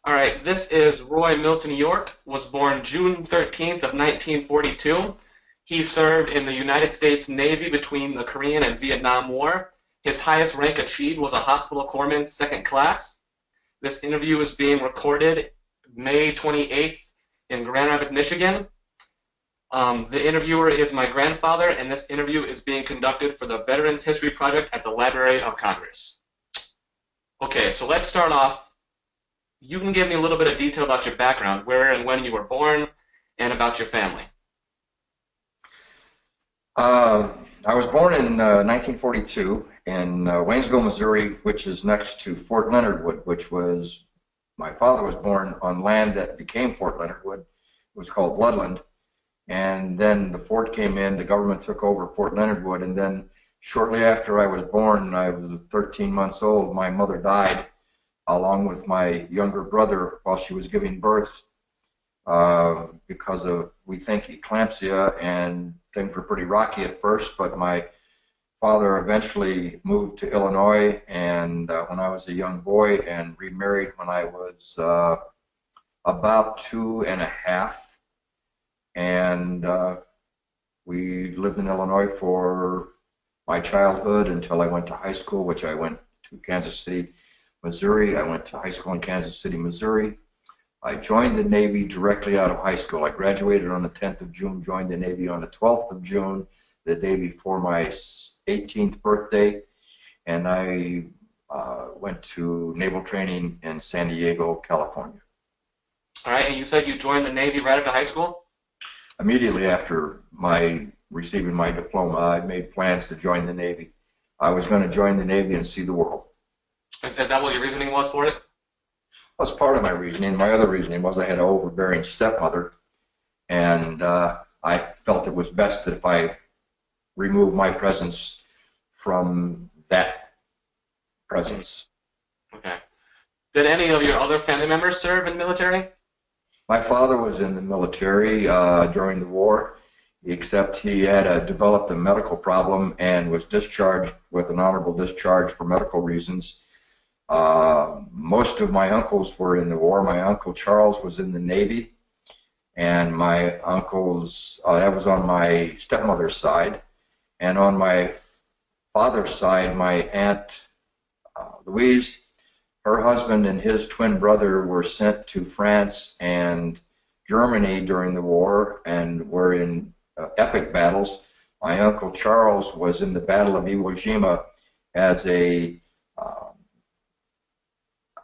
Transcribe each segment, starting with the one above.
All right, this is Roy Milton York, was born June 13th of 1942. He served in the United States Navy between the Korean and Vietnam War. His highest rank achieved was a hospital corpsman second class. This interview is being recorded May 28th in Grand Rapids, Michigan. The interviewer is my grandfather, and this interview is being conducted for the Veterans History Project at the Library of Congress. Okay, so let's start off. You can give me a little bit of detail about your background, where and when you were born, and about your family. I was born in 1942 in Waynesville, Missouri, which is next to Fort Leonard Wood, which was, my father was born on land that became Fort Leonard Wood. It was called Bloodland. And then the fort came in, the government took over Fort Leonard Wood, and then shortly after I was born, I was 13 months old, my mother died, along with my younger brother while she was giving birth because of, we think, eclampsia, and things were pretty rocky at first, but my father eventually moved to Illinois and when I was a young boy, and remarried when I was about 2.5, and we lived in Illinois for my childhood until I went to high school, which I went to Kansas City, Missouri. I went to high school in Kansas City, Missouri. I joined the Navy directly out of high school. I graduated on the 10th of June, joined the Navy on the 12th of June, the day before my 18th birthday, and I went to naval training in San Diego, California. All right, and you said you joined the Navy right after high school? Immediately after receiving my diploma, I made plans to join the Navy. I was going to join the Navy and see the world. Is that what your reasoning was for it? That's part of my reasoning. My other reasoning was I had an overbearing stepmother, and I felt it was best that if I remove my presence from that presence. Okay. Did any of your other family members serve in the military? My father was in the military during the war, except he had developed a medical problem and was discharged with an honorable discharge for medical reasons. Most of my uncles were in the war. My uncle Charles was in the Navy, and my uncles, that was on my stepmother's side, and on my father's side, my aunt Louise, her husband and his twin brother were sent to France and Germany during the war and were in epic battles. My uncle Charles was in the Battle of Iwo Jima as a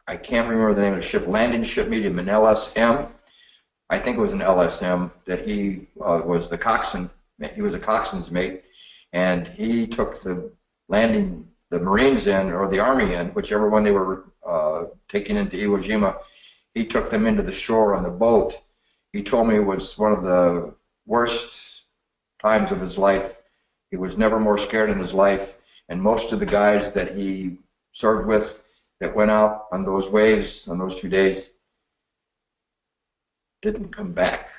I can't remember the name of the ship, landing ship medium, an LSM. I think it was an LSM that he was the coxswain. He was a coxswain's mate, and he took the Marines in, or the Army in, whichever one they were taking into Iwo Jima. He took them into the shore on the boat. He told me it was one of the worst times of his life. He was never more scared in his life, and most of the guys that he served with that went out on those waves on those 2 days didn't come back.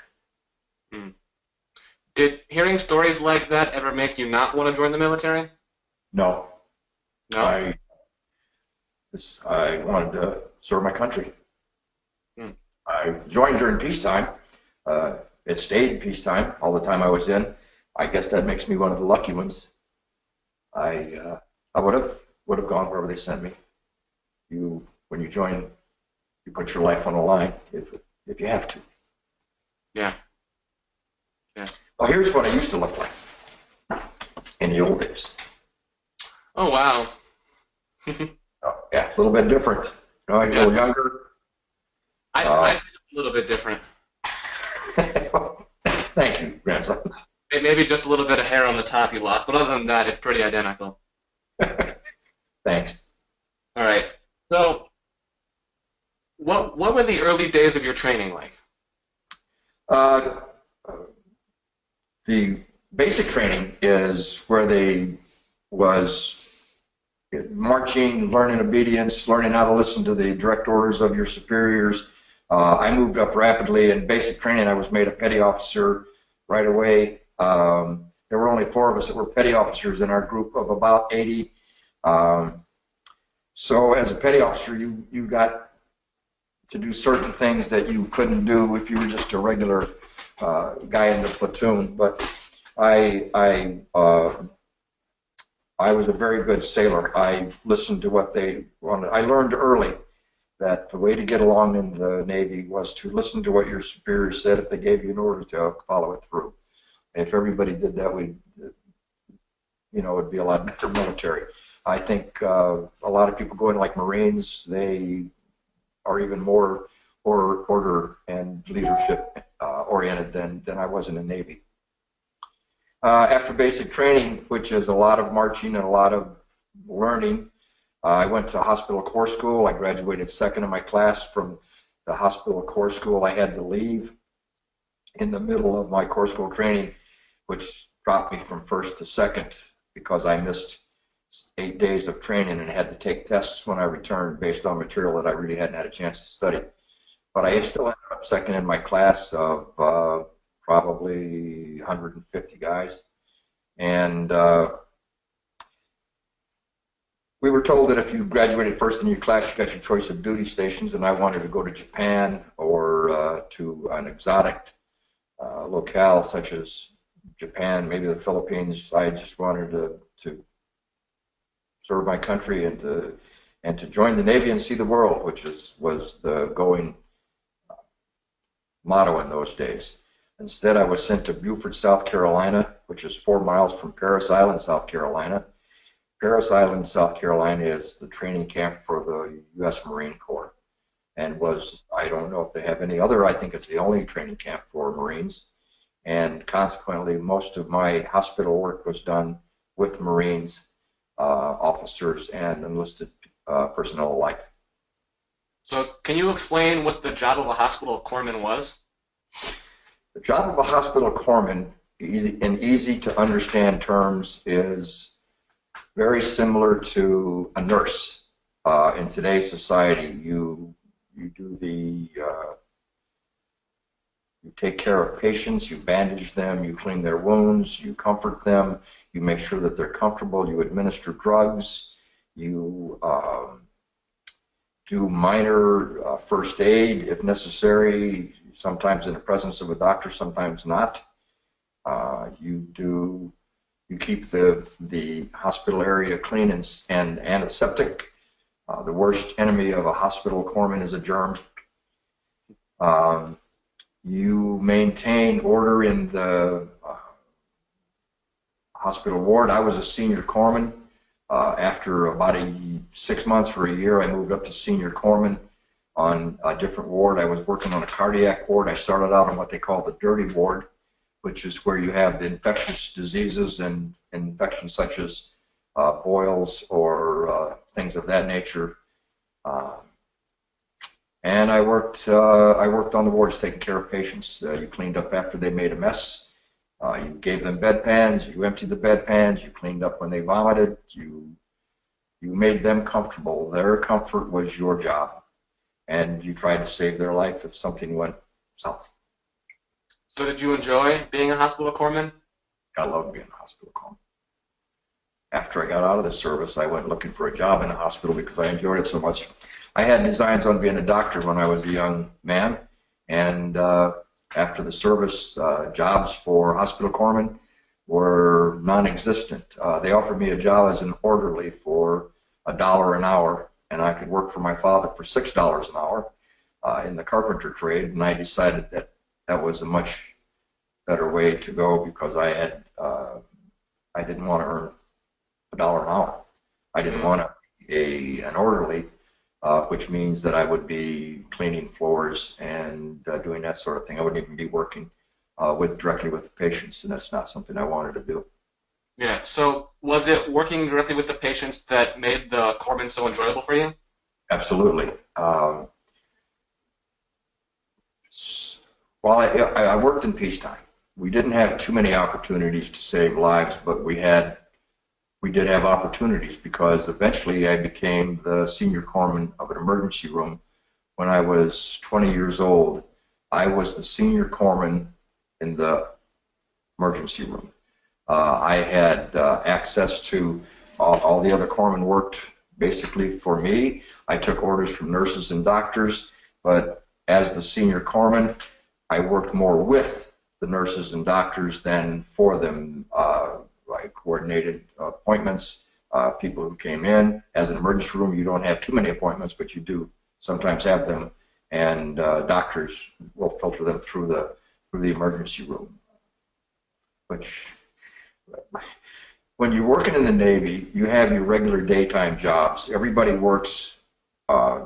Did hearing stories like that ever make you not want to join the military? No. No? I wanted to serve my country. Hmm. I joined during peacetime. It stayed peacetime all the time I was in. I guess that makes me one of the lucky ones. I would have gone wherever they sent me. When you join, you put your life on the line if you have to. Yeah. Yeah. Well, here's what I used to look like in the old days. Oh, wow. Oh, yeah, a little bit different. You know, a little younger. I think a little bit different. Thank you, grandson. Maybe just a little bit of hair on the top you lost, but other than that, it's pretty identical. Thanks. All right. So, what were the early days of your training like? The basic training is where they was marching, learning obedience, learning how to listen to the direct orders of your superiors. I moved up rapidly. In basic training, I was made a petty officer right away. There were only 4 of us that were petty officers in our group of about 80. So as a petty officer, you got to do certain things that you couldn't do if you were just a regular guy in the platoon. But I was a very good sailor. I listened to what they wanted. I learned early that the way to get along in the Navy was to listen to what your superiors said if they gave you an order to follow it through. If everybody did that, it'd be a lot better military. I think a lot of people going like Marines, they are even more order and leadership oriented than I was in the Navy. After basic training, which is a lot of marching and a lot of learning, I went to hospital corps school. I graduated second in my class from the hospital corps school. I had to leave in the middle of my corps school training, which dropped me from first to second because I missed 8 days of training and had to take tests when I returned based on material that I really hadn't had a chance to study. But I still ended up second in my class of probably 150 guys. And we were told that if you graduated first in your class, you got your choice of duty stations, and I wanted to go to Japan or to an exotic locale such as Japan, maybe the Philippines. I just wanted to serve my country and to join the Navy and see the world, which was the going motto in those days. Instead, I was sent to Beaufort, South Carolina, which is 4 miles from Parris Island, South Carolina. Parris Island, South Carolina is the training camp for the U.S. Marine Corps, and I don't know if they have any other, I think it's the only training camp for Marines, and consequently most of my hospital work was done with Marines, officers, and enlisted personnel alike. So can you explain what the job of a hospital corpsman was? The job of a hospital corpsman, in easy to understand terms, is very similar to a nurse in today's society. You take care of patients, you bandage them, you clean their wounds, you comfort them, you make sure that they're comfortable, you administer drugs, you do minor first aid if necessary, sometimes in the presence of a doctor, sometimes not. You keep the hospital area clean and antiseptic. The worst enemy of a hospital corpsman is a germ. You maintain order in the hospital ward. I was a senior corpsman. After about 6 months or a year, I moved up to senior corpsman on a different ward. I was working on a cardiac ward. I started out on what they call the dirty ward, which is where you have the infectious diseases and infections such as boils or things of that nature. And I worked on the wards taking care of patients. You cleaned up after they made a mess. You gave them bedpans. You emptied the bedpans. You cleaned up when they vomited. You made them comfortable. Their comfort was your job, and you tried to save their life if something went south. So did you enjoy being a hospital corpsman? I loved being a hospital corpsman. After I got out of the service, I went looking for a job in a hospital because I enjoyed it so much. I had designs on being a doctor when I was a young man, and after the service, jobs for hospital corpsmen were non-existent. They offered me a job as an orderly for $1 an hour, and I could work for my father for $6 an hour in the carpenter trade, and I decided that was a much better way to go because I didn't want to earn $1 an hour. I didn't want to be an orderly, which means that I would be cleaning floors and doing that sort of thing. I wouldn't even be working directly with the patients, and that's not something I wanted to do. Yeah, so was it working directly with the patients that made the corpsman so enjoyable for you? Absolutely. While I worked in peacetime, we didn't have too many opportunities to save lives, but we did have opportunities because eventually I became the senior corpsman of an emergency room. When I was 20 years old, I was the senior corpsman in the emergency room. I had access to all the other corpsmen worked basically for me. I took orders from nurses and doctors. but as the senior corpsman, I worked more with the nurses and doctors than for them. I coordinated appointments, people who came in. As an emergency room, you don't have too many appointments, but you do sometimes have them, and doctors will filter them through the emergency room. Which, when you're working in the Navy, you have your regular daytime jobs. Everybody works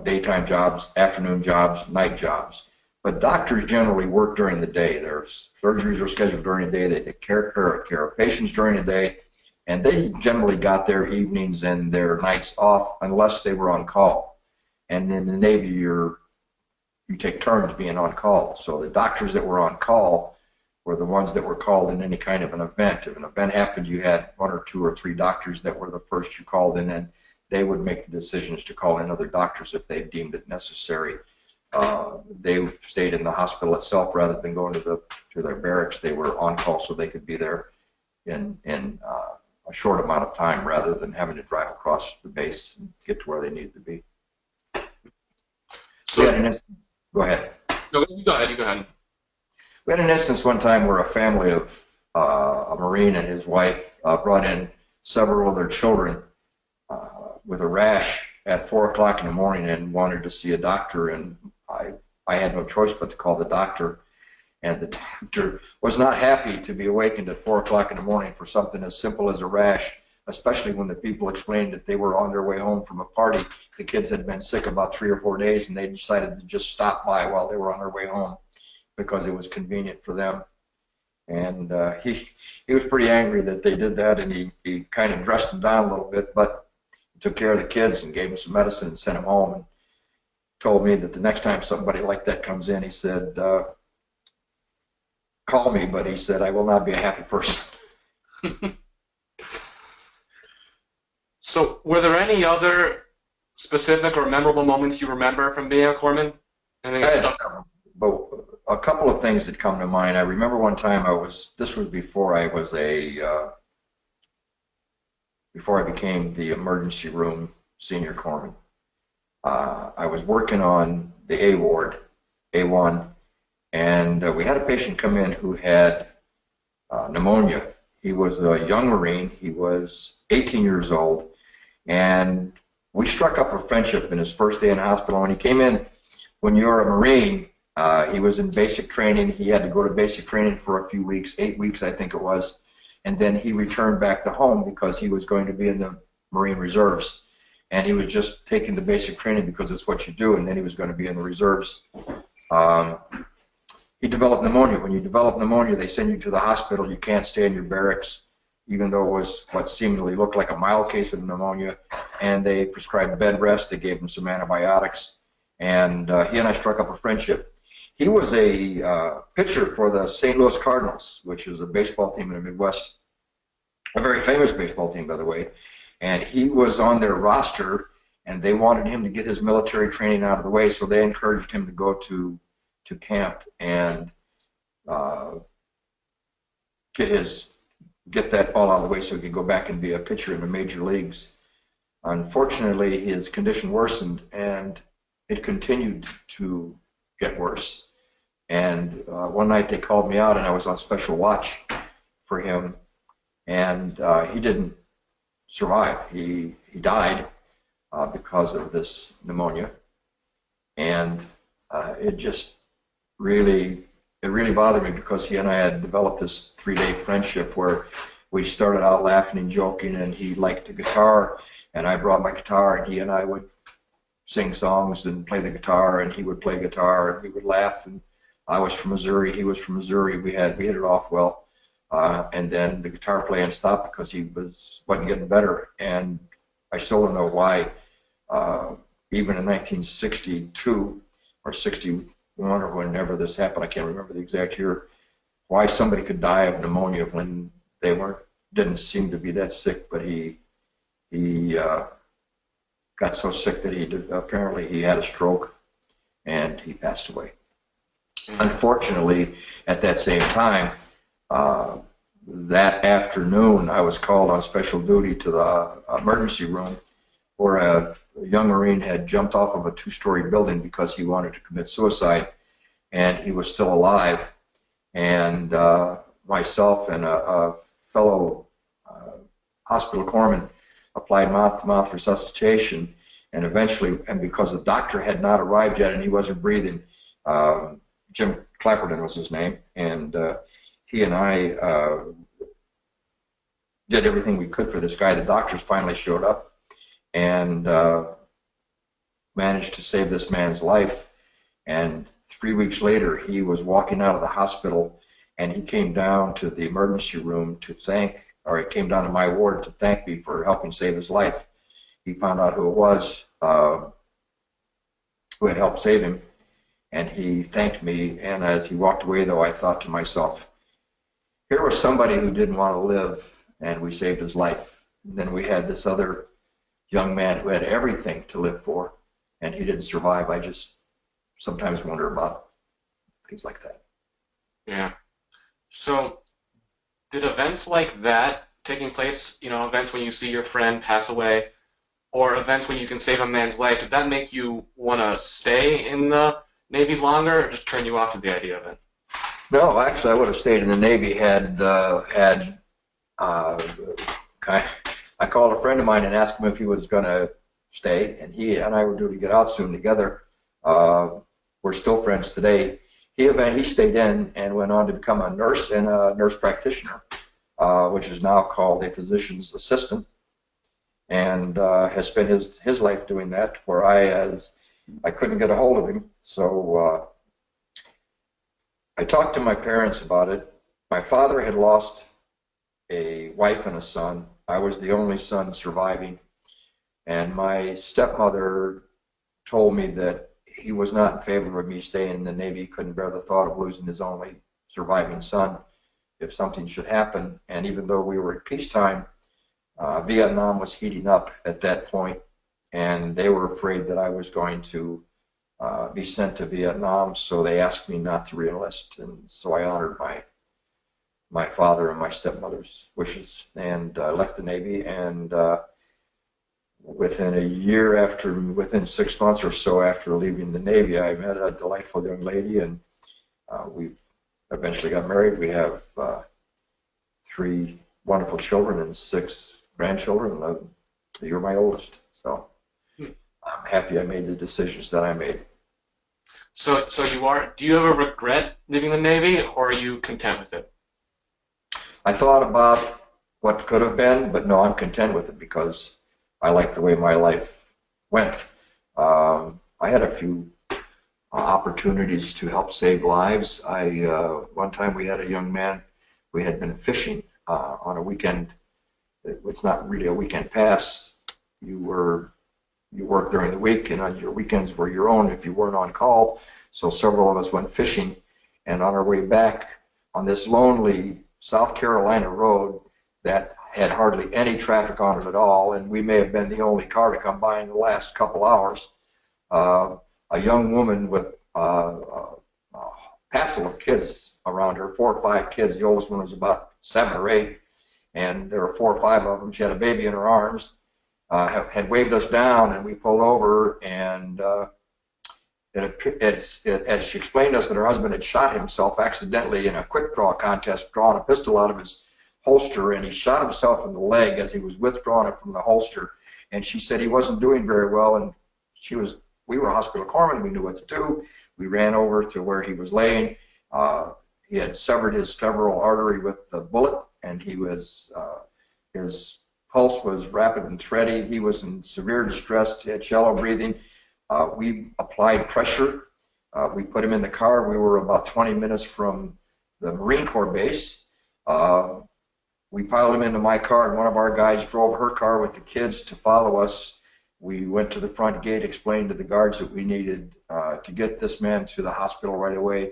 daytime jobs, afternoon jobs, night jobs. But doctors generally work during the day. Their surgeries are scheduled during the day. They take care of patients during the day. And they generally got their evenings and their nights off unless they were on call. And in the Navy, you take turns being on call. So the doctors that were on call were the ones that were called in any kind of an event. If an event happened, you had 1 or 2 or 3 doctors that were the first you called in, and they would make the decisions to call in other doctors if they deemed it necessary. They stayed in the hospital itself rather than going to their barracks. They were on call so they could be there in a short amount of time rather than having to drive across the base and get to where they needed to be. So, go ahead. No, you go ahead. You go ahead. We had an instance one time where a family of a Marine and his wife brought in several of their children with a rash at 4 o'clock in the morning and wanted to see a doctor, and I had no choice but to call the doctor. And the doctor was not happy to be awakened at 4 o'clock in the morning for something as simple as a rash, especially when the people explained that they were on their way home from a party. The kids had been sick about 3 or 4 days, and they decided to just stop by while they were on their way home because it was convenient for them. And he was pretty angry that they did that, and he kind of dressed them down a little bit, but he took care of the kids and gave them some medicine and sent them home, and told me that the next time somebody like that comes in, he said, call me, but he said, I will not be a happy person. So, were there any other specific or memorable moments you remember from being a corpsman? Anything that stuck? But a couple of things that come to mind. I remember one time this was before I was before I became the emergency room senior corpsman. I was working on the A ward, A1, and we had a patient come in who had pneumonia. He was a young Marine. He was 18 years old, and we struck up a friendship in his first day in hospital. When he came in, when you're a Marine, he was in basic training. He had to go to basic training for a few weeks, 8 weeks I think it was, and then he returned back to home because he was going to be in the Marine Reserves. And he was just taking the basic training because it's what you do, and then he was going to be in the reserves. He developed pneumonia. When you develop pneumonia, they send you to the hospital. You can't stay in your barracks, even though it was what seemingly looked like a mild case of pneumonia. And they prescribed bed rest. They gave him some antibiotics. And he and I struck up a friendship. He was a pitcher for the St. Louis Cardinals, which is a baseball team in the Midwest, a very famous baseball team, by the way. And he was on their roster, and they wanted him to get his military training out of the way, so they encouraged him to go to camp and get that ball out of the way so he could go back and be a pitcher in the major leagues. Unfortunately, his condition worsened, and it continued to get worse. And one night they called me out, and I was on special watch for him, and he didn't survive. He died because of this pneumonia, and it really bothered me because he and I had developed this 3-day friendship where we started out laughing and joking, and he liked the guitar, and I brought my guitar, and he and I would sing songs and play the guitar, and he would play guitar, and we would laugh. And I was from Missouri, he was from Missouri. We hit it off well. And then the guitar playing stopped because he wasn't getting better. And I still don't know why, even in 1962 or 61 or whenever this happened, I can't remember the exact year, why somebody could die of pneumonia when they didn't seem to be that sick. But he got so sick that apparently he had a stroke and he passed away. Unfortunately, at that same time, that afternoon, I was called on special duty to the emergency room where a young Marine had jumped off of a two-story building because he wanted to commit suicide, and he was still alive. And myself and a fellow hospital corpsman applied mouth-to-mouth resuscitation, and eventually, and because the doctor had not arrived yet and he wasn't breathing, Jim Clapperton was his name, and he and I did everything we could for this guy. The doctors finally showed up and managed to save this man's life. And 3 weeks later, he was walking out of the hospital, and he came down to the emergency room to thank, or he came down to my ward to thank me for helping save his life. He found out who it was who had helped save him, and he thanked me. And as he walked away, though, I thought to myself, here was somebody who didn't want to live, and we saved his life. And then we had this other young man who had everything to live for, and he didn't survive. I just sometimes wonder about things like that. Yeah. So, did events like that taking place, events when you see your friend pass away, or events when you can save a man's life, did that make you want to stay in the Navy longer, or just turn you off to the idea of it? No, actually, I would have stayed in the Navy had I called a friend of mine and asked him if he was going to stay, and he and I were due to get out soon together. We're still friends today. He stayed in and went on to become a nurse and a nurse practitioner, which is now called a physician's assistant, and has spent his life doing that, where I couldn't get a hold of him. So I talked to my parents about it. My father had lost a wife and a son. I was the only son surviving, and my stepmother told me that he was not in favor of me staying in the Navy. He couldn't bear the thought of losing his only surviving son if something should happen. And even though we were at peacetime, Vietnam was heating up at that point, and they were afraid that I was going to be sent to Vietnam, so they asked me not to re-enlist, and so I honored my father and my stepmother's wishes and left the Navy. And within 6 months or so after leaving the Navy, I met a delightful young lady, and we eventually got married. We have 3 wonderful children and 6 grandchildren. You're my oldest, so I'm happy I made the decisions that I made. So do you ever regret leaving the Navy, or are you content with it? I thought about what could have been, but no, I'm content with it because I like the way my life went. I had a few opportunities to help save lives. One time we had a young man, we had been fishing on a weekend. It's not really a weekend pass. You work during the week, and on your weekends were your own if you weren't on call. So several of us went fishing, and on our way back on this lonely South Carolina road that had hardly any traffic on it at all, and we may have been the only car to come by in the last couple hours, a young woman with a passel of kids around her, 4 or 5 kids. The oldest one was about 7 or 8, and there were 4 or 5 of them. She had a baby in her arms, had waved us down, and we pulled over, and as she explained to us that her husband had shot himself accidentally in a quick draw contest, drawing a pistol out of his holster, and he shot himself in the leg as he was withdrawing it from the holster. And she said he wasn't doing very well, and we were hospital corpsmen. We knew what to do. We ran over to where he was laying. He had severed his femoral artery with the bullet, and his pulse was rapid and thready. He was in severe distress. He had shallow breathing. We applied pressure. We put him in the car. We were about 20 minutes from the Marine Corps base. We piled him into my car, and one of our guys drove her car with the kids to follow us. We went to the front gate, explained to the guards that we needed to get this man to the hospital right away,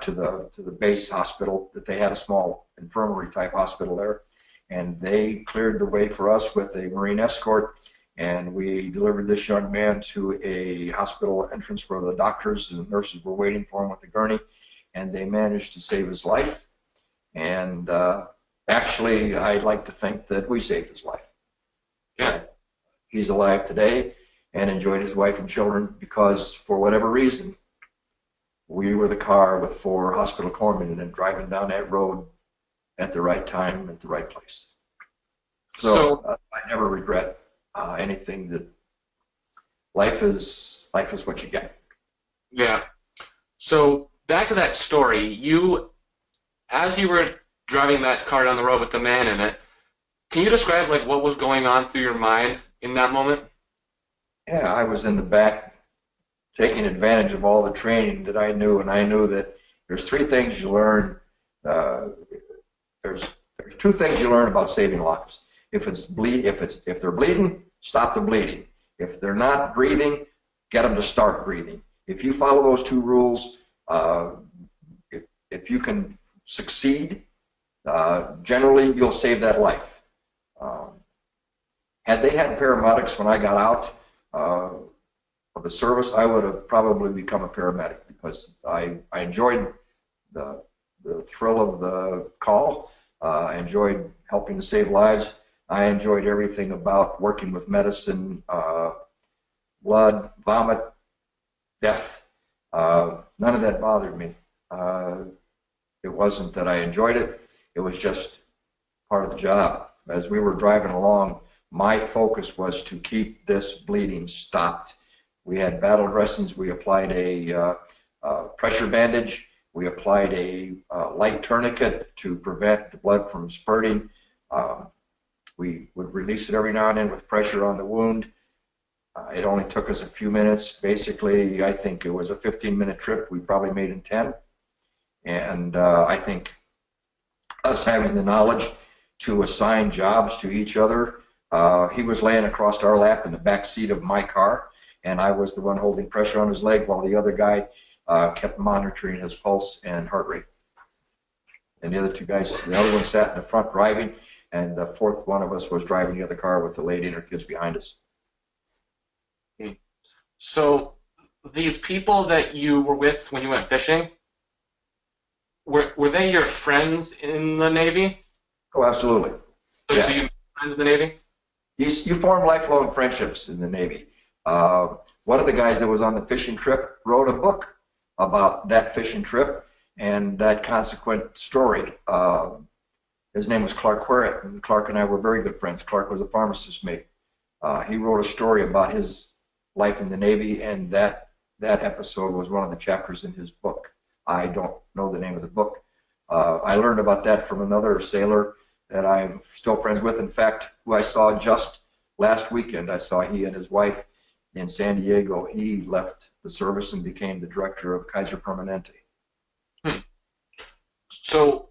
to the base hospital, that they had a small infirmary type hospital there. And they cleared the way for us with a Marine escort, and we delivered this young man to a hospital entrance where the doctors and nurses were waiting for him with the gurney, and they managed to save his life. And actually, I'd like to think that we saved his life. Yeah. he's alive today and enjoyed his wife and children because, for whatever reason, we were the car with 4 hospital corpsmen and driving down that road at the right time, at the right place. So I never regret anything. That life is what you get. Yeah. So back to that story, as you were driving that car down the road with the man in it, can you describe like what was going on through your mind in that moment? Yeah, I was in the back taking advantage of all the training that I knew, and I knew that there's 3 things you learn. There's 2 things you learn about saving lives. If they're bleeding, stop the bleeding. If they're not breathing, get them to start breathing. If you follow those 2 rules, if you can succeed, generally you'll save that life. Had they had paramedics when I got out of the service, I would have probably become a paramedic because I enjoyed the thrill of the call. I enjoyed helping to save lives. I enjoyed everything about working with medicine, blood, vomit, death. None of that bothered me. It wasn't that I enjoyed it. It was just part of the job. As we were driving along, my focus was to keep this bleeding stopped. We had battle dressings. We applied a pressure bandage. We applied a light tourniquet to prevent the blood from spurting. We would release it every now and then with pressure on the wound. It only took us a few minutes. Basically, I think it was a 15-minute trip. We probably made in 10. And I think us having the knowledge to assign jobs to each other, he was laying across our lap in the back seat of my car, and I was the one holding pressure on his leg while the other guy kept monitoring his pulse and heart rate. And the other 2 guys, the other one sat in the front driving, and the 4th one of us was driving the other car with the lady and her kids behind us. So these people that you were with when you went fishing, were they your friends in the Navy? Oh, absolutely. So you made friends in the Navy? You form lifelong friendships in the Navy. One of the guys that was on the fishing trip wrote a book about that fishing trip and that consequent story. His name was Clark Querrett, and Clark and I were very good friends. Clark was a pharmacist mate. He wrote a story about his life in the Navy, and that episode was one of the chapters in his book. I don't know the name of the book. I learned about that from another sailor that I'm still friends with. In fact, who I saw just last weekend. I saw he and his wife in San Diego. He left the service and became the director of Kaiser Permanente. So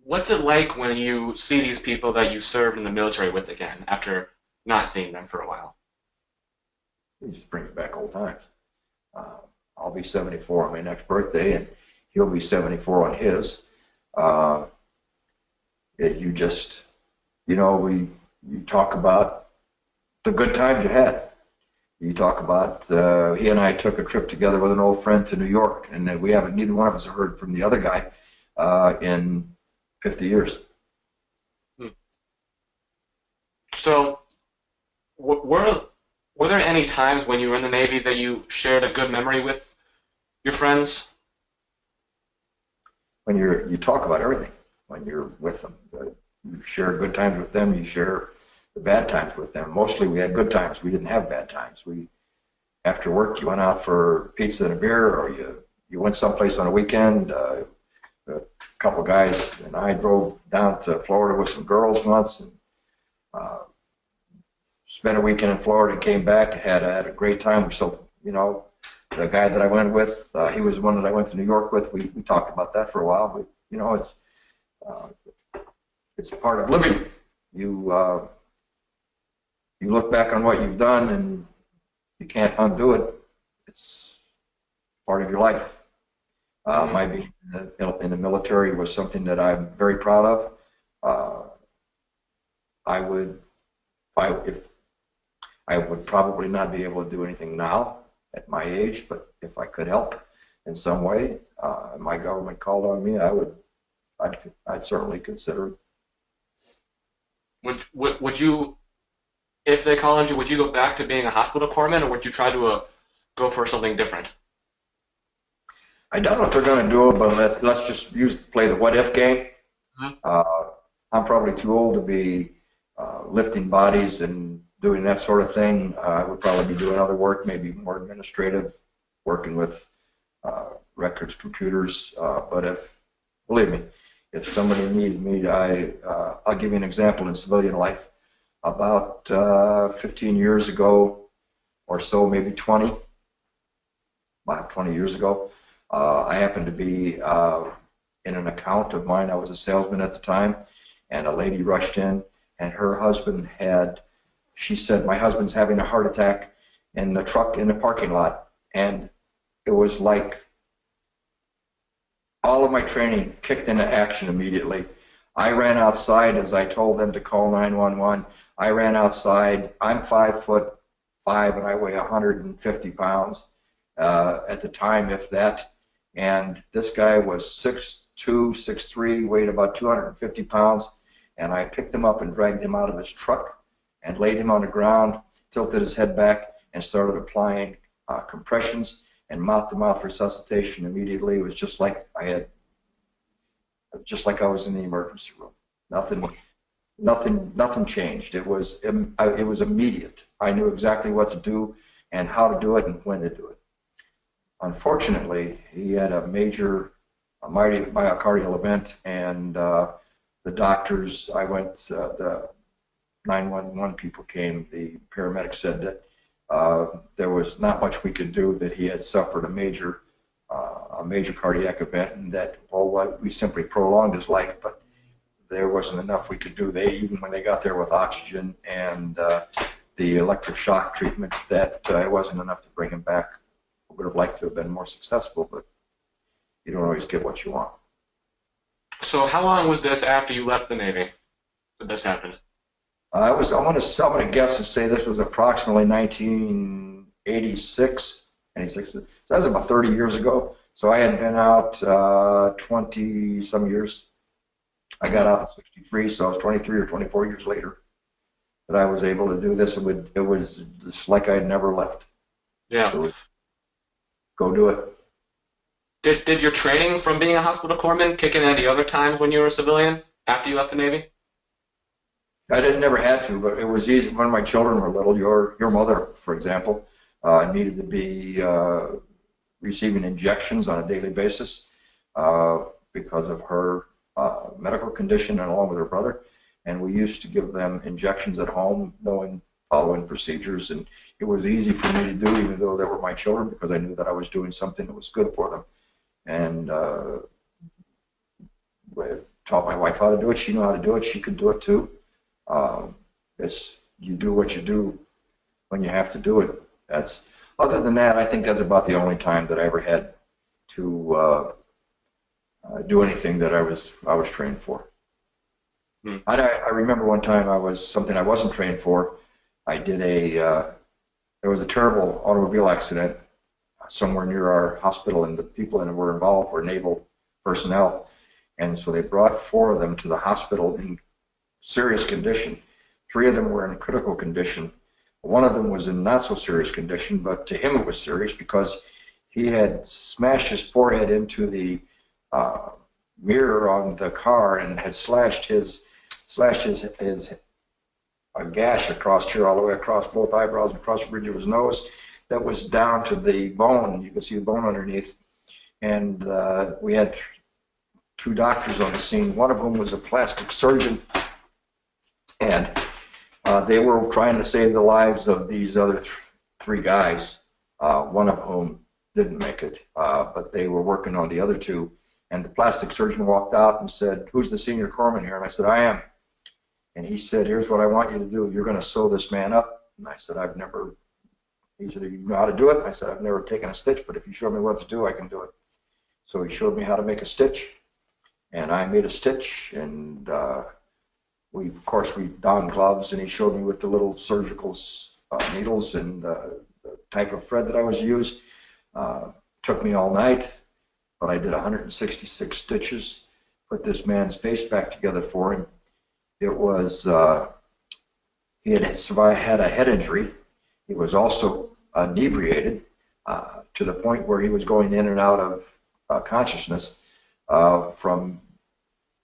what's it like when you see these people that you served in the military with again after not seeing them for a while? It just brings back old times. I'll be 74 on my next birthday, and he'll be 74 on his. You talk about the good times you had. You talk about he and I took a trip together with an old friend to New York, and neither one of us have heard from the other guy in 50 years. So were there any times when you were in the Navy that you shared a good memory with your friends? When you talk about everything, when you're with them, you share good times with them, you share the bad times with them. Mostly we had good times. We didn't have bad times. After work, you went out for pizza and a beer, or you went someplace on a weekend. A couple guys and I drove down to Florida with some girls once, and spent a weekend in Florida and came back. Had a great time. So, the guy that I went with, he was the one that I went to New York with. We talked about that for a while, but it's a part of living. You look back on what you've done and you can't undo it. It's part of your life. My being in the military was something that I'm very proud of. I would probably not be able to do anything now at my age, but if I could help in some way, my government called on me, I'd certainly consider it. Would you If they called you, would you go back to being a hospital corpsman, or would you try to go for something different? I don't know if they're going to do it, but let's just play the what if game. Mhm. Uh, I'm probably too old to be lifting bodies and doing that sort of thing. I would probably be doing other work, maybe more administrative, working with records, computers. But believe me, if somebody needed me, I'll give you an example in civilian life. About 15 years ago or so, maybe 20, about 20 years ago, I happened to be in an account of mine. I was a salesman at the time, and a lady rushed in, and her husband she said, my husband's having a heart attack in the truck in the parking lot. And it was like all of my training kicked into action immediately. I ran outside as I told them to call 911. I ran outside. I'm 5'5" and I weigh 150 pounds at the time, if that. And this guy was 6'2", 6'3", weighed about 250 pounds. And I picked him up and dragged him out of his truck and laid him on the ground, tilted his head back, and started applying compressions and mouth-to-mouth resuscitation immediately. It was just like I was in the emergency room. Nothing changed. It was immediate. I knew exactly what to do and how to do it and when to do it. Unfortunately, he had a major myocardial event, and the doctors, the 911 people came. The paramedics said that there was not much we could do, that he had suffered a major cardiac event, and that we simply prolonged his life, but there wasn't enough we could do. Even when they got there with oxygen and the electric shock treatment, that it wasn't enough to bring him back. I would have liked to have been more successful, but you don't always get what you want. So how long was this after you left the Navy that this happened? I'm going to guess and say this was approximately 1986. So that was about 30 years ago. So I had been out 20-some years. I got out in 63, so I was 23 or 24 years later that I was able to do this. It was just like I had never left. Yeah. Go do it. Did your training from being a hospital corpsman kick in any other times when you were a civilian after you left the Navy? Never had to, but it was easy when my children were little. Your mother, for example, needed to be receiving injections on a daily basis because of her medical condition, and along with her brother. And we used to give them injections at home, following procedures, and it was easy for me to do, even though they were my children, because I knew that I was doing something that was good for them. And I taught my wife how to do it. She knew how to do it. She could do it too. You do what you do when you have to do it. Other than that, I think that's about the only time that I ever had to do anything that I was trained for. I remember one time something I wasn't trained for. There was a terrible automobile accident somewhere near our hospital, and the people in it were involved were naval personnel, and so they brought 4 of them to the hospital in serious condition. 3 of them were in critical condition. One of them was in not so serious condition, but to him it was serious because he had smashed his forehead into the mirror on the car and had slashed his a gash across here, all the way across both eyebrows and across the bridge of his nose. That was down to the bone. You could see the bone underneath. And we had 2 doctors on the scene. One of whom was a plastic surgeon, and they were trying to save the lives of these other 3 guys. One of whom didn't make it, but they were working on the other 2. And the plastic surgeon walked out and said, "Who's the senior corpsman here?" And I said, "I am." And he said, "Here's what I want you to do. You're going to sew this man up." And I said, he said, "You know how to do it?" And I said, "I've never taken a stitch, but if you show me what to do, I can do it." So he showed me how to make a stitch, and I made a stitch, and of course, we donned gloves, and he showed me with the little surgical needles and the type of thread that I was to use. Took me all night, but I did 166 stitches, put this man's face back together for him. It was He had a head injury. He was also inebriated to the point where he was going in and out of consciousness from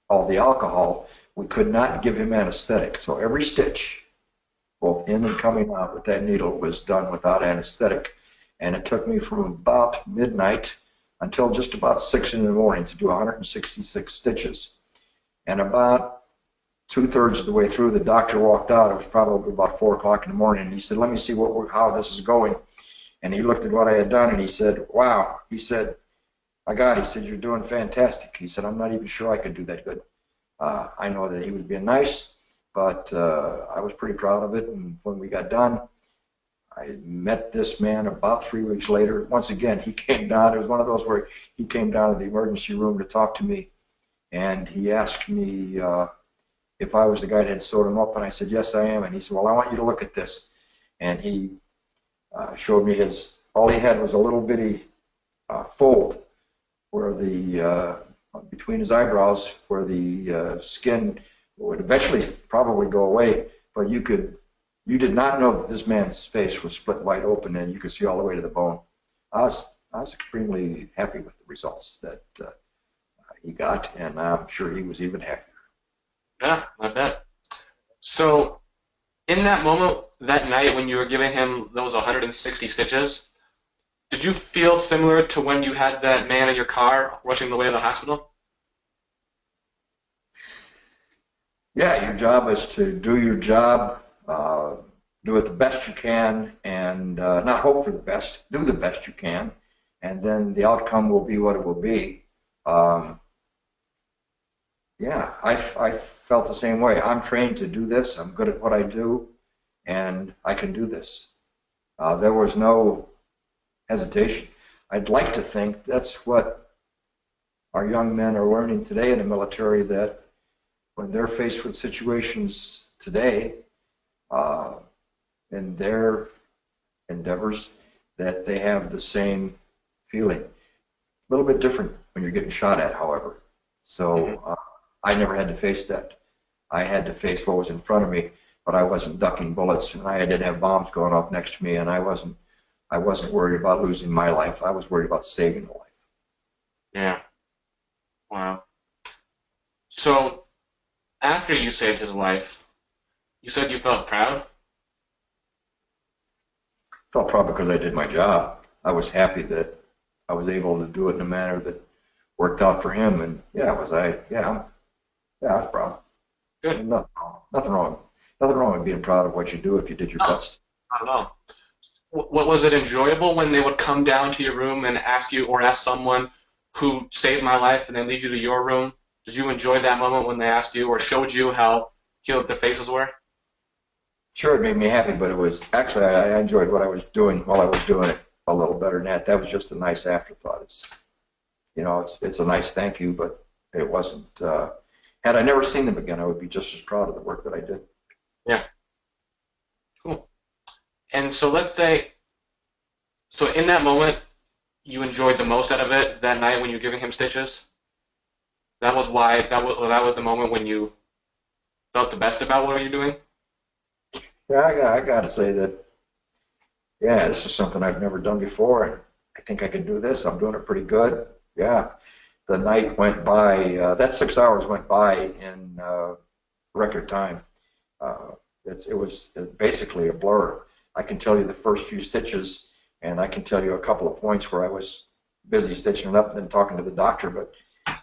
all the alcohol. We could not give him anesthetic. So every stitch, both in and coming out with that needle, was done without anesthetic. And it took me from about midnight until just about 6 in the morning to do 166 stitches. And about 2/3 of the way through, the doctor walked out. It was probably about 4 o'clock in the morning. And he said, "Let me see how this is going." And he looked at what I had done and he said, "Wow." He said, "My God," he said, "you're doing fantastic." He said, "I'm not even sure I could do that good." I know that he was being nice, but I was pretty proud of it. And when we got done, I met this man about 3 weeks later. Once again, he came down. It was one of those where he came down to the emergency room to talk to me. And he asked me if I was the guy that had sewed him up. And I said, "Yes, I am." And he said, "Well, I want you to look at this." And he showed me all he had was a little bitty fold where between his eyebrows, where the skin would eventually probably go away, but you did not know that this man's face was split wide open and you could see all the way to the bone. I was extremely happy with the results that he got, and I'm sure he was even happier. Yeah, I bet. So, in that moment, that night when you were giving him those 160 stitches, did you feel similar to when you had that man in your car rushing the way to the hospital? Yeah, your job is to do your job, do it the best you can, and not hope for the best, do the best you can, and then the outcome will be what it will be. Yeah, I felt the same way. I'm trained to do this. I'm good at what I do, and I can do this. There was no hesitation. I'd like to think that's what our young men are learning today in the military, that when they're faced with situations today in their endeavors, that they have the same feeling. A little bit different when you're getting shot at, however. So I never had to face that. I had to face what was in front of me, but I wasn't ducking bullets, and I didn't have bombs going off next to me, and I wasn't worried about losing my life. I was worried about saving a life. Yeah. Wow. So, after you saved his life, you said you felt proud? I felt proud because I did my job. I was happy that I was able to do it in a manner that worked out for him, and yeah, I was proud. Good. Nothing wrong with being proud of what you do if you did your best. I don't know. What was it enjoyable when they would come down to your room and ask you, or ask someone who saved my life and then lead you to your room? Did you enjoy that moment when they asked you or showed you how healed their faces were? Sure, it made me happy, but it was actually I enjoyed what I was doing while I was doing it a little better than that. That was just a nice afterthought. It's a nice thank you, but it wasn't. Had I never seen them again, I would be just as proud of the work that I did. Yeah. Cool. And so let's say, so in that moment, you enjoyed the most out of it that night when you were giving him stitches? That was the moment when you felt the best about what you're doing? Yeah, I got to say that, yeah, this is something I've never done before, and I think I can do this. I'm doing it pretty good. Yeah. The night went by, that 6 hours went by in record time. It was basically a blur. I can tell you the first few stitches, and I can tell you a couple of points where I was busy stitching it up and then talking to the doctor, but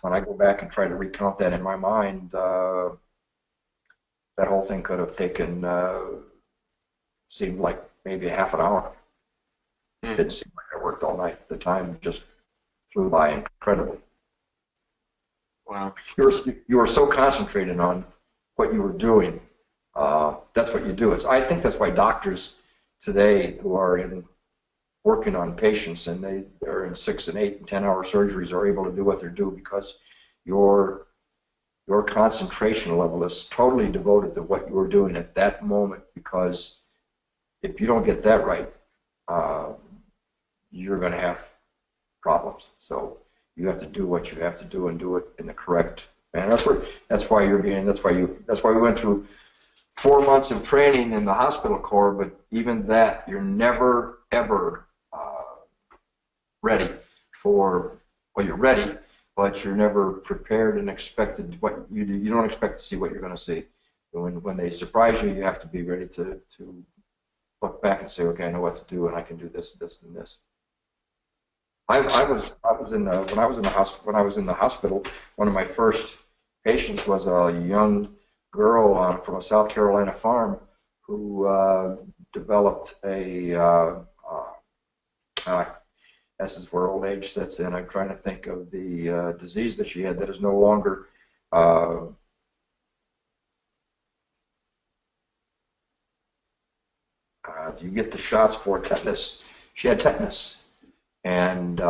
when I go back and try to recount that in my mind, that whole thing could have taken, seemed like maybe a half an hour. It didn't seem like I worked all night. The time just flew by incredibly. Wow. You were so concentrated on what you were doing. That's what you do. I think that's why doctors today who are working on patients and they're in 6 and 8 and 10-hour surgeries are able to do what they do, because your concentration level is totally devoted to what you were doing at that moment, because if you don't get that right, you're going to have problems. So you have to do what you have to do and do it in the correct manner. That's why we went through 4 months of training in the hospital corps, but even that, you're never, ever ready for, well, you're ready, but you're never prepared and expected what you do. You don't expect to see what you're going to see. When they surprise you, you have to be ready to look back and say, okay, I know what to do, and I can do this, this, and this. I was in the, when I was in the hospital, one of my first patients was a young girl from a South Carolina farm who developed a this is where old age sets in. I'm trying to think of the disease that she had that is no longer you get the shots for tetanus. She had tetanus, and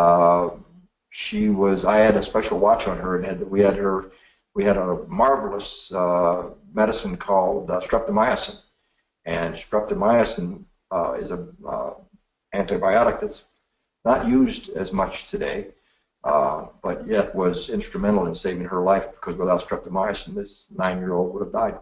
she was. I had a special watch on her, and we had a marvelous medicine called streptomycin, and streptomycin is a antibiotic that's not used as much today, but yet was instrumental in saving her life, because without streptomycin, this 9-year-old would have died.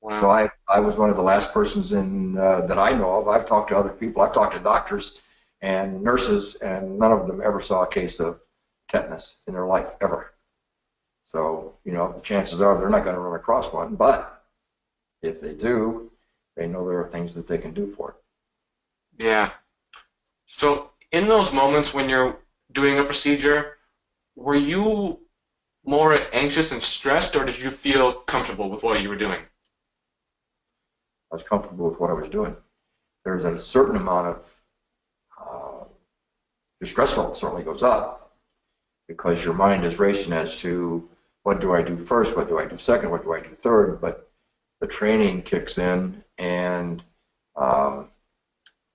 Wow. So I was one of the last persons in that I know of. I've talked to other people. I've talked to doctors and nurses, and none of them ever saw a case of tetanus in their life, ever. So, the chances are they're not going to run across one, but if they do, they know there are things that they can do for it. Yeah. So in those moments when you're doing a procedure, were you more anxious and stressed, or did you feel comfortable with what you were doing? I was comfortable with what I was doing. There's a certain amount of your stress level certainly goes up, because your mind is racing as to what do I do first, what do I do second, what do I do third. But the training kicks in, and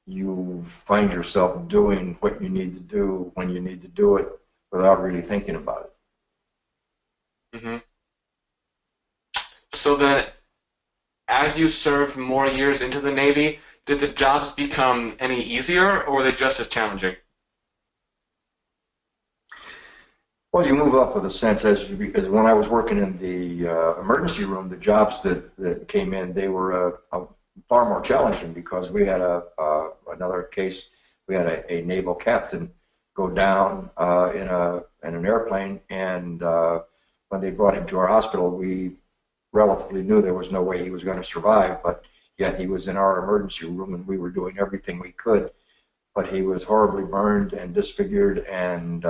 you find yourself doing what you need to do when you need to do it without really thinking about it. Mm-hmm. So then, as you served more years into the Navy, did the jobs become any easier, or were they just as challenging? Well, you move up with a sense because when I was working in the emergency room, the jobs that came in, they were far more challenging, because we had another case. We had a naval captain go down in an airplane, and when they brought him to our hospital, we relatively knew there was no way he was going to survive, but yet he was in our emergency room, and we were doing everything we could. But he was horribly burned and disfigured, and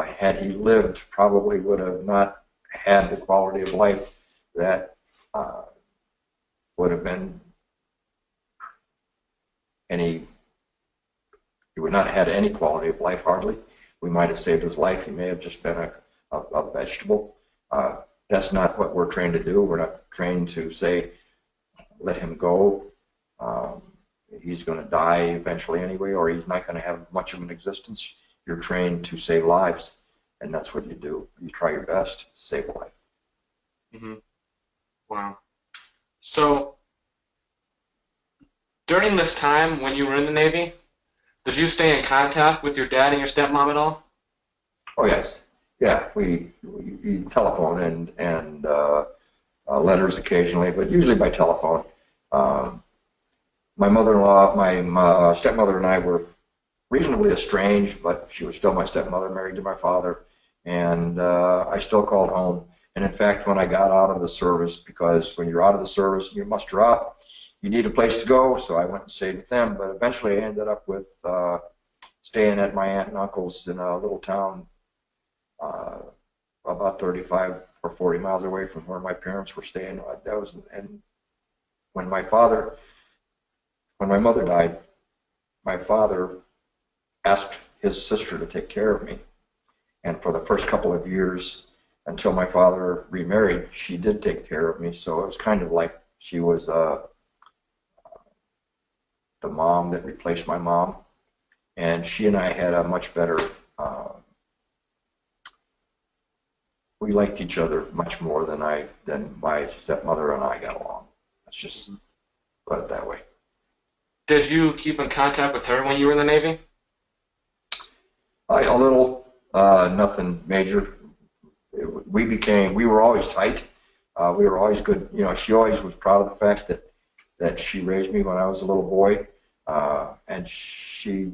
had he lived, probably would have not had the quality of life that would have been he would not have had any quality of life, hardly. We might have saved his life. He may have just been a vegetable. That's not what we're trained to do. We're not trained to say, let him go. He's going to die eventually anyway, or he's not going to have much of an existence. You're trained to save lives, and that's what you do. You try your best to save a life. Mm-hmm. Wow. So, during this time when you were in the Navy, did you stay in contact with your dad and your stepmom at all? Oh, yes. Yeah, we telephone and letters occasionally, but usually by telephone. My mother-in-law, my stepmother and I were reasonably estranged, but she was still my stepmother, married to my father, and I still called home. And in fact, when I got out of the service, because when you're out of the service and you muster out, you need a place to go, so I went and stayed with them. But eventually I ended up with staying at my aunt and uncle's in a little town about 35 or 40 miles away from where my parents were staying. And when my mother died, my father asked his sister to take care of me. And for the first couple of years, until my father remarried, she did take care of me. So it was kind of like she was the mom that replaced my mom. And she and I had a much better, we liked each other much more than my stepmother and I got along. Let's just put it that way. Did you keep in contact with her when you were in the Navy? A little, nothing major. We were always tight. We were always good. You know, she always was proud of the fact that she raised me when I was a little boy, and she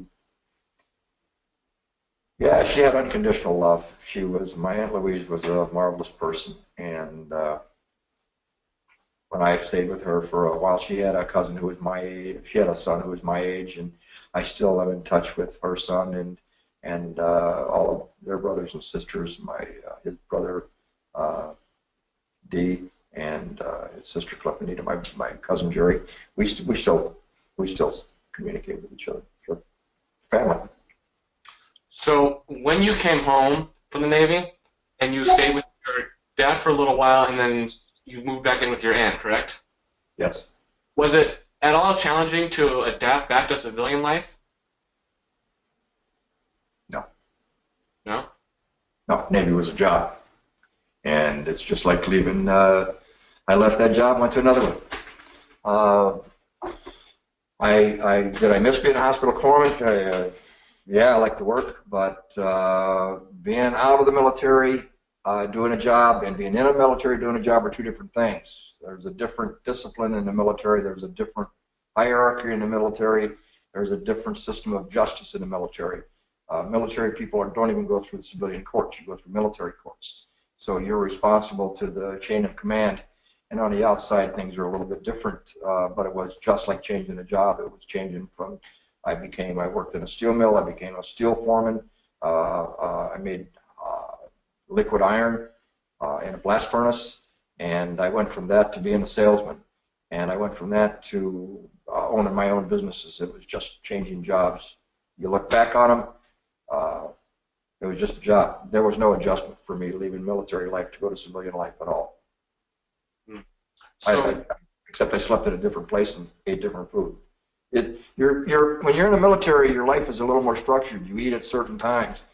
had unconditional love. My Aunt Louise was a marvelous person, and when I stayed with her for a while, she had a cousin who was my age. She had a son who was my age, and I still am in touch with her son and all of their brothers and sisters. His brother Dee and his sister Cleffinita, my cousin Jerry. We still communicate with each other. Sure, family. So when you came home from the Navy and you stayed with your dad for a little while and then you moved back in with your aunt, correct? Yes. Was it at all challenging to adapt back to civilian life? No. No? No. Navy was a job, and it's just like leaving. I left that job, went to another one. Did I miss being a hospital corpsman? Yeah, I like to work, but being out of the military, doing a job, and being in the military doing a job are two different things. There's a different discipline in the military. There's a different hierarchy in the military. There's a different system of justice in the military. Military people don't even go through the civilian courts. You go through military courts. So you're responsible to the chain of command. And on the outside, things are a little bit different, but it was just like changing a job. It was changing from, I worked in a steel mill, I became a steel foreman, I made liquid iron in a blast furnace, and I went from that to being a salesman. And I went from that to owning my own businesses. It was just changing jobs. You look back on them, it was just a job. There was no adjustment for me leaving military life to go to civilian life at all. So, Except I slept at a different place and ate different food. When you're in the military, your life is a little more structured. You eat at certain times.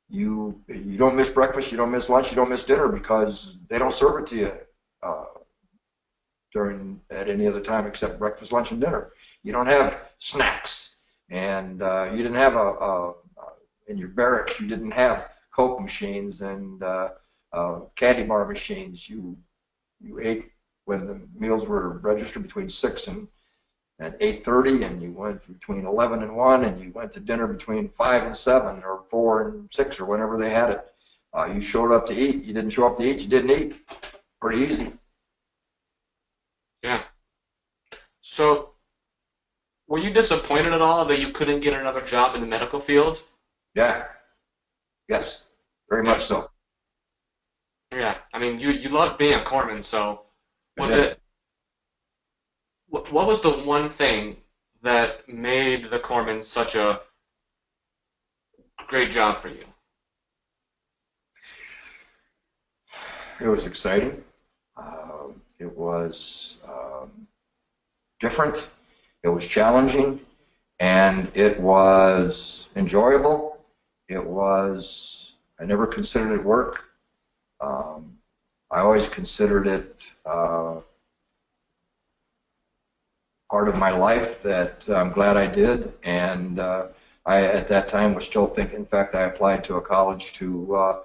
You don't miss breakfast, you don't miss lunch, you don't miss dinner because they don't serve it to you at any other time except breakfast, lunch, and dinner. You don't have snacks, and you didn't have in your barracks. You didn't have Coke machines and candy bar machines. You ate when the meals were registered between 6 and 8:30, and you went between 11 and 1, and you went to dinner between 5 and 7, or 4 and 6, or whenever they had it. You showed up to eat. You didn't show up to eat. You didn't eat. Pretty easy. yeah. So, were you disappointed at all that you couldn't get another job in the medical field? Yeah. Yes. Very much so. Yeah. I mean, you loved being a corpsman, so was Yeah. it? What was the one thing that made the corpsman such a great job for you? It was exciting. It was different. It was challenging, and it was enjoyable. I never considered it work. I always considered it part of my life that I'm glad I did, and I at that time was still thinking. In fact, I applied to a college to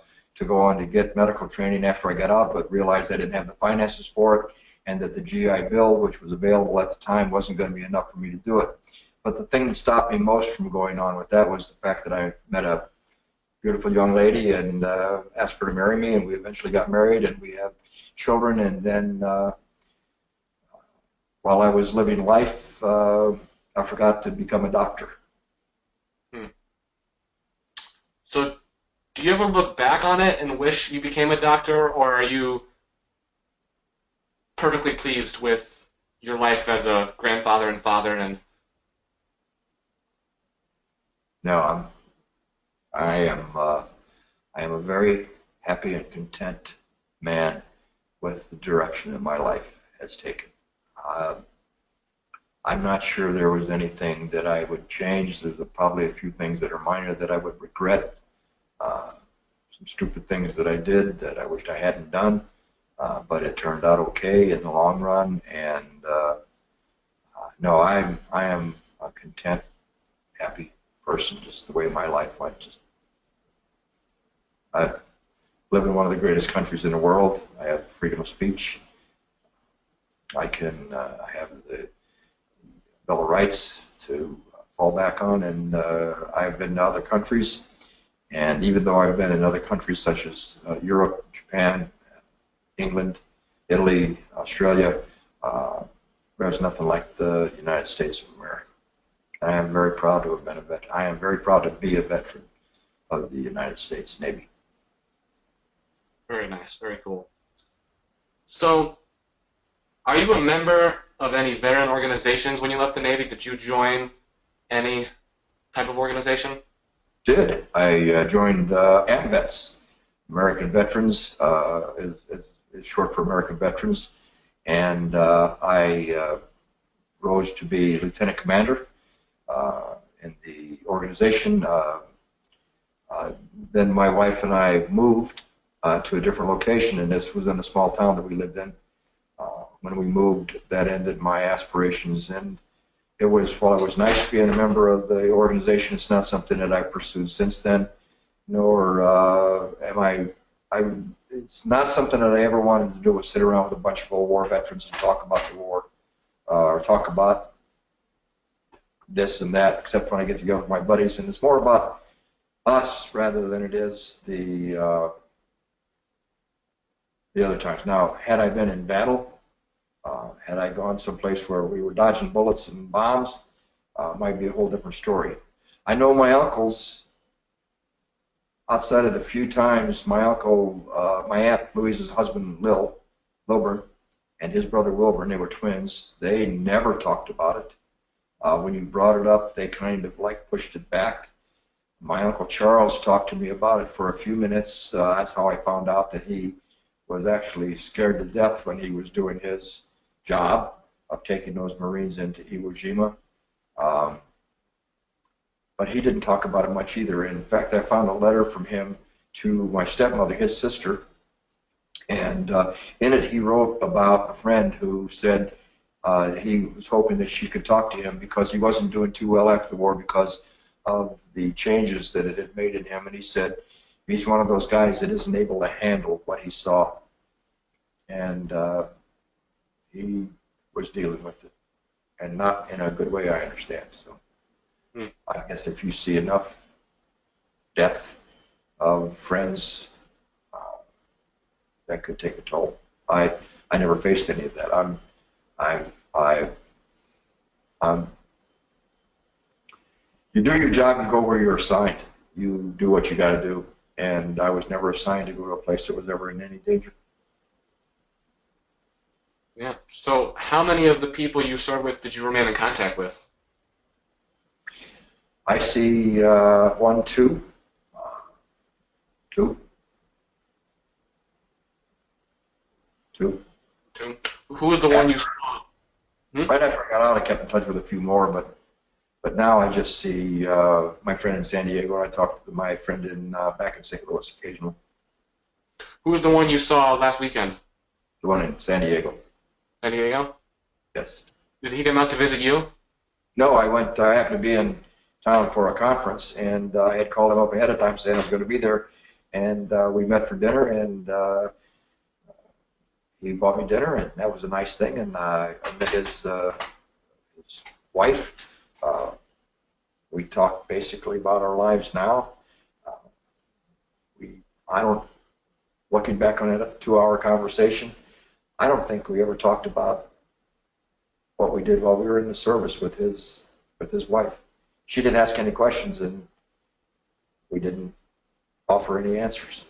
go on to get medical training after I got out, but realized I didn't have the finances for it, and that the GI Bill, which was available at the time, wasn't going to be enough for me to do it. But the thing that stopped me most from going on with that was the fact that I met a beautiful young lady and asked her to marry me, and we eventually got married, and we have children, and then while I was living life, I forgot to become a doctor. So, do you ever look back on it and wish you became a doctor, or are you perfectly pleased with your life as a grandfather and father? And No, I am a very happy and content man with the direction that my life has taken. I'm not sure there was anything that I would change. There's probably a few things that are minor that I would regret. Some stupid things that I did that I wished I hadn't done, but it turned out okay in the long run. And no, I am a content, happy person, just the way my life went. live in one of the greatest countries in the world. I have freedom of speech. I have the Bill of Rights to fall back on, and I've been to other countries. And even though I've been in other countries such as Europe, Japan, England, Italy, Australia, there's nothing like the United States of America. I am very proud to have been a vet. I am very proud to be a veteran of the United States Navy. Very nice, very cool. So, are you a member of any veteran organizations when you left the Navy? Did you join any type of organization? Did. I joined AMVETS, American Veterans, is short for American Veterans, and I rose to be lieutenant commander in the organization. Then my wife and I moved to a different location, and this was in a small town that we lived in. When we moved, that ended my aspirations, and while it was nice being a member of the organization, it's not something that I pursued since then, nor it's not something that I ever wanted to do, was sit around with a bunch of old war veterans and talk about the war, or talk about this and that, except when I get together with my buddies, and it's more about us rather than it is the other times. Now, had I been in battle, had I gone someplace where we were dodging bullets and bombs, might be a whole different story. I know my uncles, outside of the few times my uncle, my Aunt Louise's husband, Lilburn, and his brother Wilburn, they were twins, they never talked about it. When you brought it up, they kind of like pushed it back. My Uncle Charles talked to me about it for a few minutes. That's how I found out that he was actually scared to death when he was doing his job of taking those Marines into Iwo Jima. But he didn't talk about it much either. In fact, I found a letter from him to my stepmother, his sister, and in it he wrote about a friend who said he was hoping that she could talk to him because he wasn't doing too well after the war because of the changes that it had made in him. And he said he's one of those guys that isn't able to handle what he saw. And he was dealing with it, and not in a good way, I understand. So I guess if you see enough death of friends, that could take a toll. I never faced any of that. You do your job, you go where you're assigned. You do what you got to do. And I was never assigned to go to a place that was ever in any danger. Yeah. So how many of the people you served with did you remain in contact with? I see one, two. Two. Who was the one you saw? Right after I got out, I kept in touch with a few more, but now I just see my friend in San Diego. I talked to my friend back in St. Louis occasionally. Who was the one you saw last weekend? The one in San Diego. San Diego? Yes. Did he come out to visit you? No, I happened to be in town for a conference, and I had called him up ahead of time saying I was going to be there, and we met for dinner, and he bought me dinner, and that was a nice thing, and I met his wife. We talked basically about our lives now. Looking back on it, a 2-hour conversation, I don't think we ever talked about what we did while we were in the service with his wife. She didn't ask any questions, and we didn't offer any answers.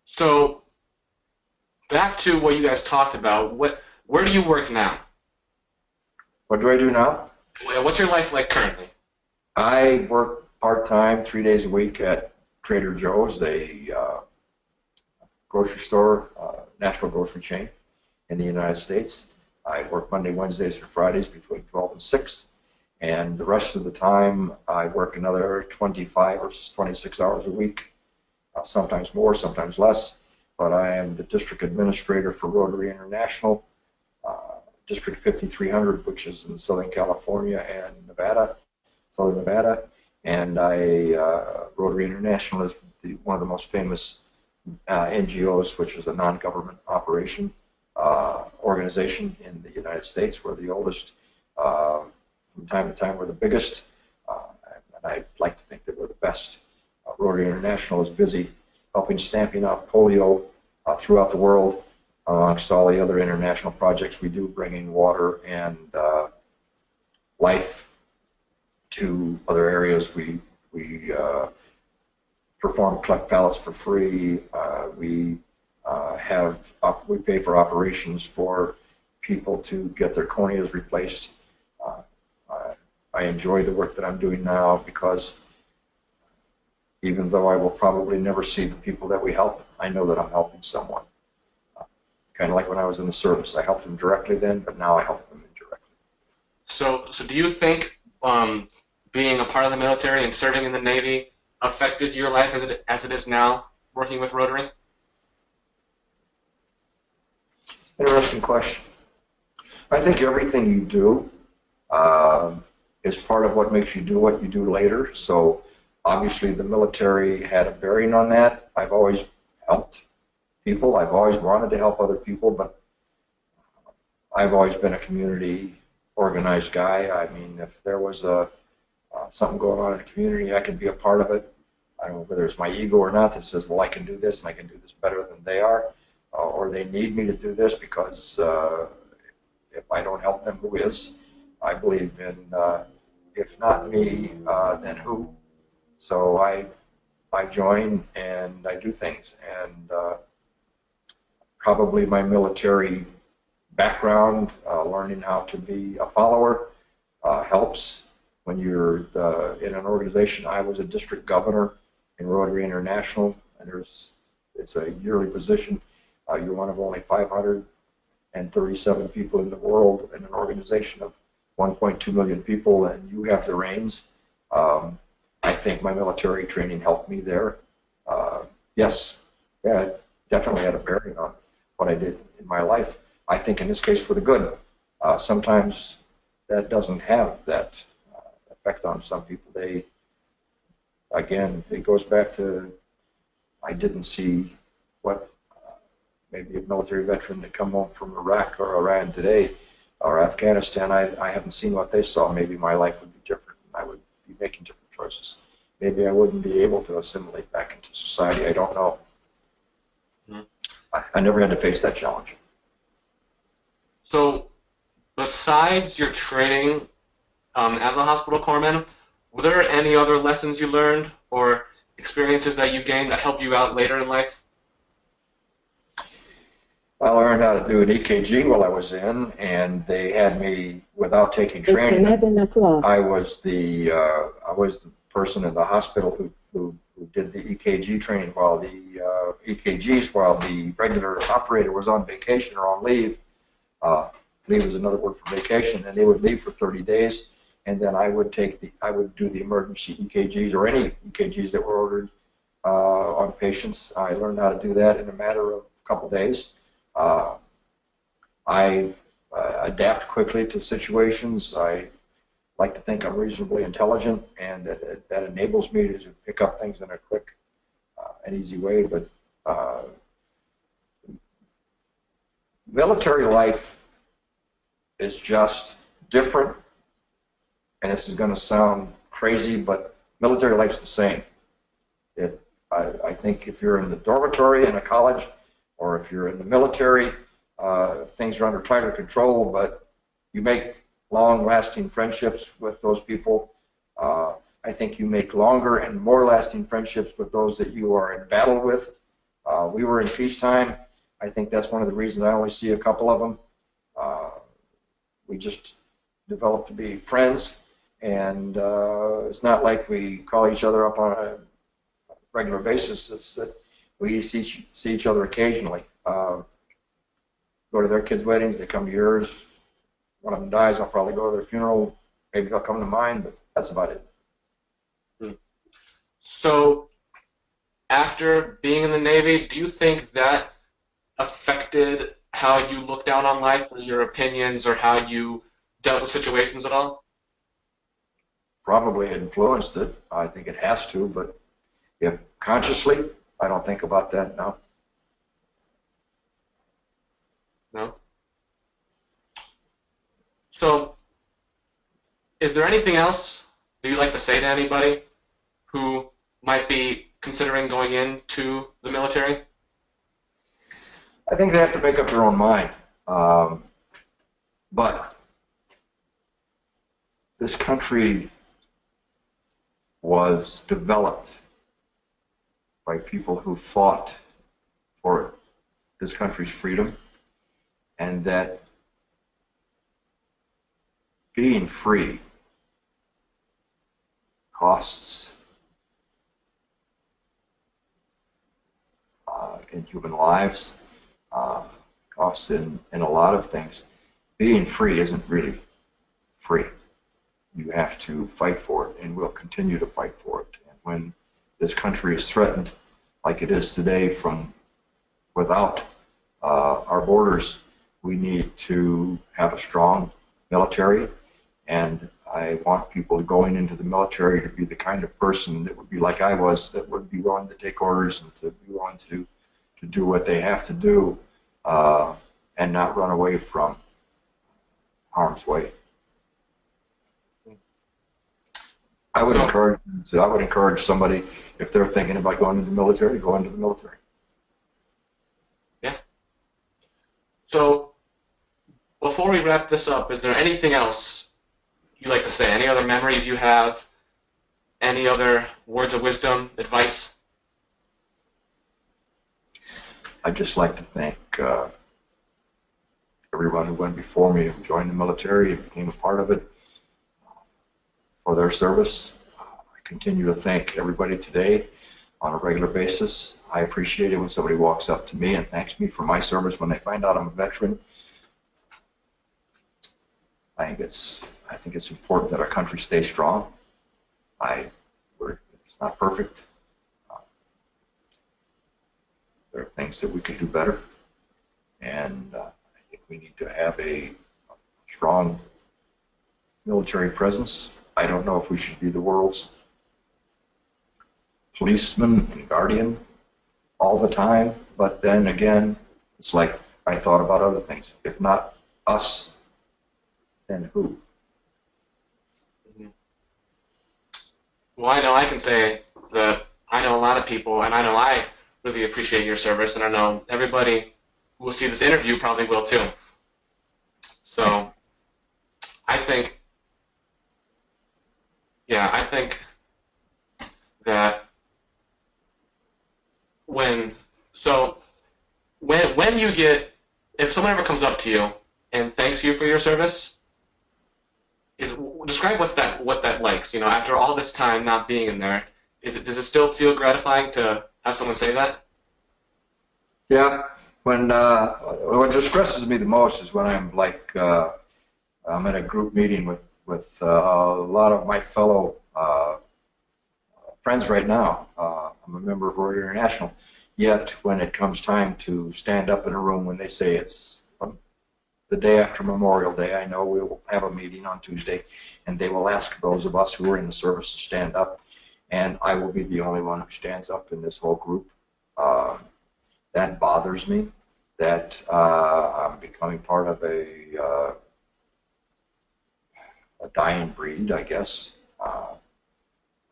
So, back to what you guys talked about. Where do you work now? What do I do now? What's your life like currently? I work part-time, 3 days a week at Trader Joe's, a grocery store, national grocery chain in the United States. I work Monday, Wednesdays, and Fridays between 12 and 6. And the rest of the time, I work another 25 or 26 hours a week, sometimes more, sometimes less. But I am the district administrator for Rotary International, District 5300, which is in Southern California and Nevada, Southern Nevada. and Rotary International is one of the most famous NGOs, which is a non-government operation organization in the United States. We're the oldest. From time to time, we're the biggest, and I'd like to think that we're the best. Rotary International is busy helping stamping out polio throughout the world, amongst all the other international projects we do, bringing water and life to other areas. We perform cleft palates for free. We pay for operations for people to get their corneas replaced. I enjoy the work that I'm doing now because even though I will probably never see the people that we help, I know that I'm helping someone. Kind of like when I was in the service. I helped them directly then, but now I help them indirectly. So do you think being a part of the military and serving in the Navy affected your life as it is now, working with Rotary? Interesting question. I think everything you do is part of what makes you do what you do later. So obviously the military had a bearing on that. I've always helped people. I've always wanted to help other people, but I've always been a community organized guy. I mean, if there was something going on in the community, I could be a part of it. I don't know whether it's my ego or not that says, well, I can do this and I can do this better than they are, or they need me to do this because if I don't help them, who is? I believe in if not me, then who? So I join and I do things, and probably my military background, learning how to be a follower, helps when you're in an organization. I was a district governor in Rotary International, and it's a yearly position. You're one of only 537 people in the world in an organization of 1.2 million people, and you have the reins. I think my military training helped me there. Yes, yeah, it definitely had a bearing on what I did in my life. I think in this case for the good. Sometimes that doesn't have that effect on some people. Again, it goes back to I didn't see what maybe a military veteran to come home from Iraq or Iran today or Afghanistan. I haven't seen what they saw. Maybe my life would be different. I would be making different choices. Maybe I wouldn't be able to assimilate back into society. I don't know. I never had to face that challenge. So besides your training as a hospital corpsman, were there any other lessons you learned or experiences that you gained that helped you out later in life? I learned how to do an EKG while I was in, and they had me without taking training. It's 11 o'clock. I was the person in the hospital who did the EKG training while the EKGs while the regular operator was on vacation or on leave. Leave is another word for vacation, and they would leave for 30 days, and then I would do the emergency EKGs or any EKGs that were ordered on patients. I learned how to do that in a matter of a couple days. I adapt quickly to situations. I like to think I'm reasonably intelligent, and that enables me to pick up things in a quick and easy way. But military life is just different, and this is going to sound crazy, but military life's the same. I think if you're in the dormitory in a college, or if you're in the military, things are under tighter control, but you make long-lasting friendships with those people. I think you make longer and more lasting friendships with those that you are in battle with. We were in peacetime. I think that's one of the reasons I only see a couple of them. We just developed to be friends, and it's not like we call each other up on a regular basis. It's that we see each other occasionally. Go to their kids' weddings, they come to yours. One of them dies, I'll probably go to their funeral. Maybe they'll come to mine, but that's about it. So after being in the Navy, do you think that affected how you look down on life or your opinions or how you dealt with situations at all? probably influenced it. I think it has to, but if consciously, I don't think about that now. No? So, is there anything else that you'd like to say to anybody who might be considering going into the military? I think they have to make up their own mind. But this country was developed by people who fought for this country's freedom, and that being free costs in human lives, costs in a lot of things. Being free isn't really free. You have to fight for it, and we'll continue to fight for it. And when this country is threatened, like it is today, from without our borders, we need to have a strong military. And I want people going into the military to be the kind of person that would be like I was, that would be willing to take orders and to be willing to do what they have to do, and not run away from harm's way. I would encourage somebody, if they're thinking about going into the military, go into the military. Yeah. So, before we wrap this up, is there anything else you'd like to say? Any other memories you have? Any other words of wisdom, advice? I'd just like to thank everyone who went before me, who joined the military and became a part of it, for their service. I continue to thank everybody today on a regular basis. I appreciate it when somebody walks up to me and thanks me for my service when they find out I'm a veteran. I think it's important that our country stay strong. It's not perfect. There are things that we can do better, and I think we need to have a strong military presence. I don't know if we should be the world's policeman and guardian all the time, but then again, it's like I thought about other things. If not us, then who? Mm-hmm. Well, I know I can say that I know a lot of people, and I know I really appreciate your service, and I know everybody who will see this interview probably will too. So, I think that when you get, if someone ever comes up to you and thanks you for your service, describe what that likes. You know, after all this time not being in there, does it still feel gratifying to have someone say that? Yeah. What distresses me the most is when I'm I'm at a group meeting with a lot of my fellow friends right now. I'm a member of Royal International. Yet when it comes time to stand up in a room, when they say it's the day after Memorial Day, I know we'll have a meeting on Tuesday, and they will ask those of us who are in the service to stand up, and I will be the only one who stands up in this whole group. That bothers me, that I'm becoming part of a dying breed, I guess.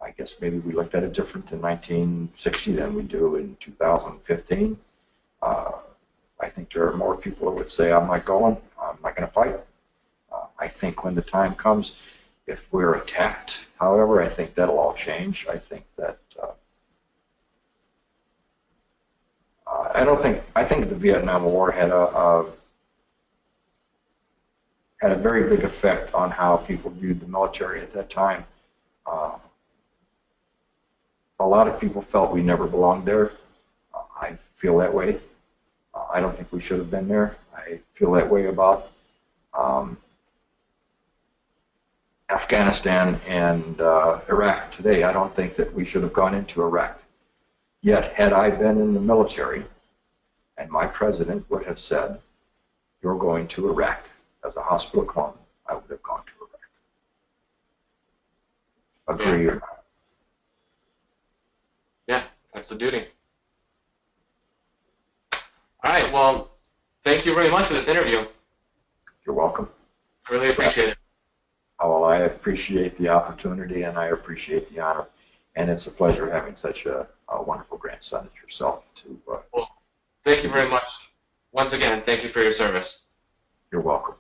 I guess maybe we looked at it different in 1960 than we do in 2015. I think there are more people who would say, I'm not going to fight. I think when the time comes, if we're attacked, however, I think that'll all change. I think that I think the Vietnam War had a very big effect on how people viewed the military at that time. A lot of people felt we never belonged there. I feel that way. I don't think we should have been there. I feel that way about Afghanistan and Iraq today. I don't think that we should have gone into Iraq. Yet, had I been in the military, and my president would have said, you're going to Iraq as a hospital corpsman, I would have gone to Iraq. agree. Yeah. Yeah, that's the duty. All right, well, thank you very much for this interview. You're welcome. I really appreciate it. Oh, well, I appreciate the opportunity and I appreciate the honor. And it's a pleasure having such a wonderful grandson as yourself to. Well, thank you very much. Once again, thank you for your service. You're welcome.